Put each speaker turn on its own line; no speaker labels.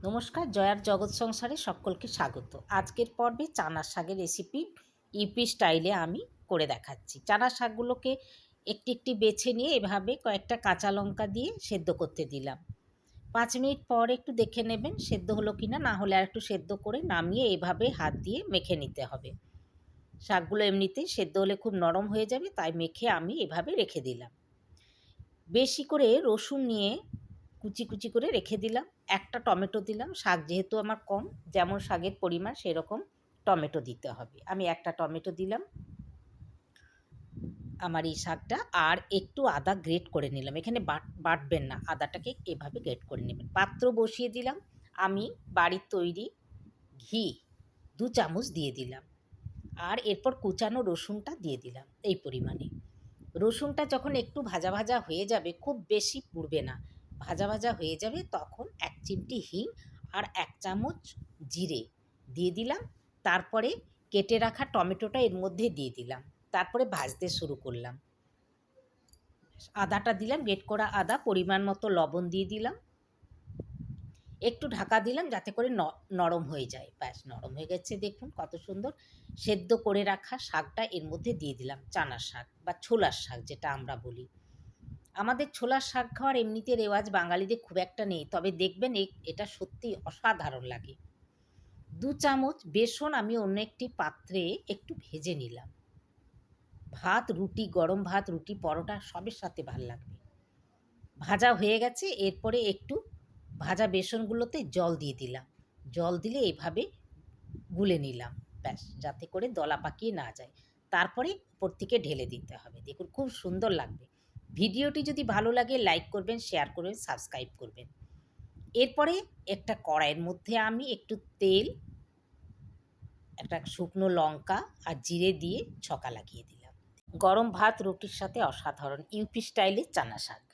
নমস্কার, জয়ার জগৎ সংসারে সকলকে স্বাগত। আজকের পর্বে চানা শাকের রেসিপি ইউপি স্টাইলে আমি করে দেখাচ্ছি। চানা শাকগুলোকে একটি একটি বেছে নিয়ে এভাবে কয়েকটা কাঁচা লঙ্কা দিয়ে সেদ্ধ করতে দিলাম। 5 মিনিট পর একটু দেখে নেবেন সেদ্ধ হলো কি না, না হলে আর একটু সেদ্ধ করে নামিয়ে এভাবে হাত দিয়ে মেখে নিতে হবে। শাকগুলো এমনিতেই সেদ্ধ হলে খুব নরম হয়ে যাবে, তাই মেখে আমি এভাবে রেখে দিলাম। বেশি করে রসুন নিয়ে কুচি কুচি করে রেখে দিলাম। একটা টমেটো দিলাম, শাক যেহেতু আমার কম, যেমন শাকের পরিমাণ সেরকম টমেটো দিতে হবে। আমি একটা টমেটো দিলাম আমার এই শাকটা, আর একটু আদা গ্রেট করে নিলাম। এখানে বাটবেন না, আদাটাকে এভাবে গ্রেট করে নেবেন। পাত্র বসিয়ে দিলাম, আমি বাড়ির তৈরি ঘি 2 চামচ দিয়ে দিলাম, আর এরপর কুচানো রসুনটা দিয়ে দিলাম এই পরিমাণে। রসুনটা যখন একটু ভাজা ভাজা হয়ে যাবে, খুব বেশি পুড়বে না, ভাজা ভাজা হয়ে যাবে, তখন 1 চিমটি হিং আর 1 চামচ জিরে দিয়ে দিলাম। তারপরে কেটে রাখা টমেটোটা এর মধ্যে দিয়ে দিলাম, তারপরে ভাজতে শুরু করলাম। আদাটা দিলাম, গ্রেট করা আদা, পরিমাণ মতো লবণ দিয়ে দিলাম, একটু ঢাকা দিলাম যাতে করে নরম হয়ে যায়। ব্যাস, নরম হয়ে গেছে, দেখুন কত সুন্দর। সেদ্ধ করে রাখা শাকটা এর মধ্যে দিয়ে দিলাম, চানার শাক বা ছোলার শাক যেটা আমরা বলি। আমাদের ছোলার শাক খাওয়ার এমনিতে রেওয়াজ বাঙালিদের খুব একটা নেই, তবে দেখবেন এটা সত্যি অসাধারণ লাগে। 2 চামচ বেসন আমি অন্য একটি পাত্রে একটু ভেজে নিলাম। ভাত, রুটি, গরম ভাত, রুটি, পরোটা সবের সাথে ভাল লাগবে। ভাজা হয়ে গেছে, এরপরে একটু ভাজা বেসনগুলোতে জল দিয়ে দিলাম। জল দিলে এভাবে গুলে নিলাম, ব্যাস, যাতে করে দলা পাকিয়ে না যায়। তারপরে উপর থেকে ঢেলে দিতে হবে। দেখুন খুব সুন্দর লাগবে। ভিডিওটি যদি ভালো লাগে লাইক করবেন, শেয়ার করবেন, সাবস্ক্রাইব করবেন। এরপরে একটা কড়াইয়ের মধ্যে আমি একটু তেল, একটা শুকনো লঙ্কা আর জিরে দিয়ে ছকা লাগিয়ে দিলাম। গরম ভাত, রুটির সাথে অসাধারণ ইউপি স্টাইলে চানা শাক।